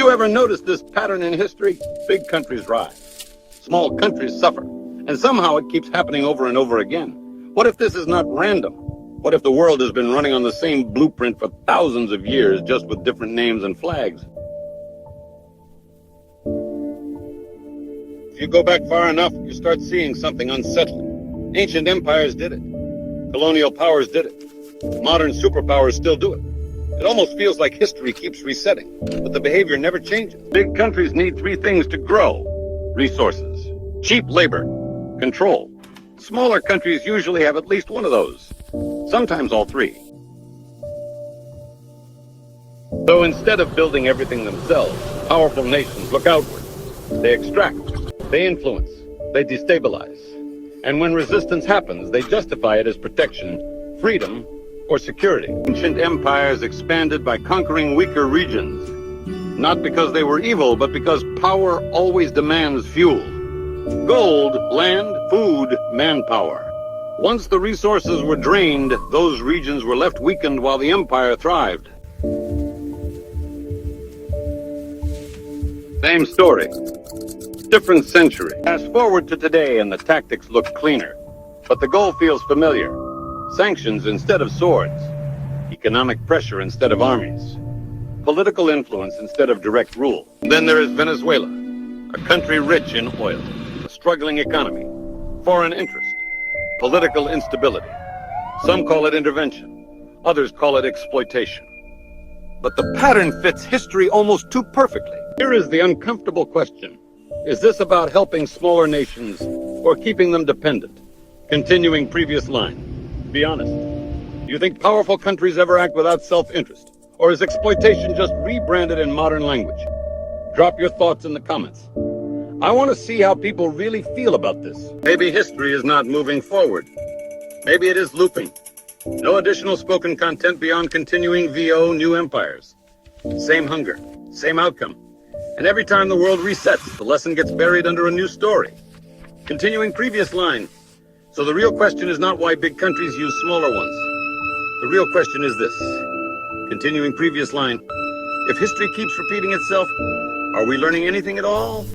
you ever noticed this pattern in history? Big countries rise, small countries suffer, and somehow it keeps happening over and over again. What if this is not random? What if the world has been running on the same blueprint for thousands of years, just with different names and flags? If you go back far enough, you start seeing something unsettling. Ancient empires did it. Colonial powers did it. Modern superpowers still do it. It almost feels like history keeps resetting, but the behavior never changes. Big countries need three things to grow: resources, cheap labor, control. Smaller countries usually have at least one of those, sometimes all three. So instead of building everything themselves, powerful nations look outward. They extract, they influence, they destabilize. And when resistance happens, they justify it as protection, freedom, or security. Ancient empires expanded by conquering weaker regions, not because they were evil, but because power always demands fuel. Gold, land, food, manpower. Once the resources were drained, those regions were left weakened while the empire thrived. Same story, different century. Fast forward to today and the tactics look cleaner, but the goal feels familiar. Sanctions instead of swords, economic pressure instead of armies, political influence instead of direct rule. Then there is Venezuela, a country rich in oil, a struggling economy, foreign interest, political instability. Some call it intervention, others call it exploitation. But the pattern fits history almost too perfectly. Here is the uncomfortable question. Is this about helping smaller nations or keeping them dependent? Continuing previous line. Be honest. Do you think powerful countries ever act without self-interest? Or is exploitation just rebranded in modern language? Drop your thoughts in the comments. I want to see how people really feel about this. Maybe history is not moving forward. Maybe it is looping. No additional spoken content beyond continuing VO new empires. Same hunger, same outcome. And every time the world resets, the lesson gets buried under a new story. Continuing previous line. So the real question is not why big countries use smaller ones. The real question is this. Continuing previous line. If history keeps repeating itself, are we learning anything at all?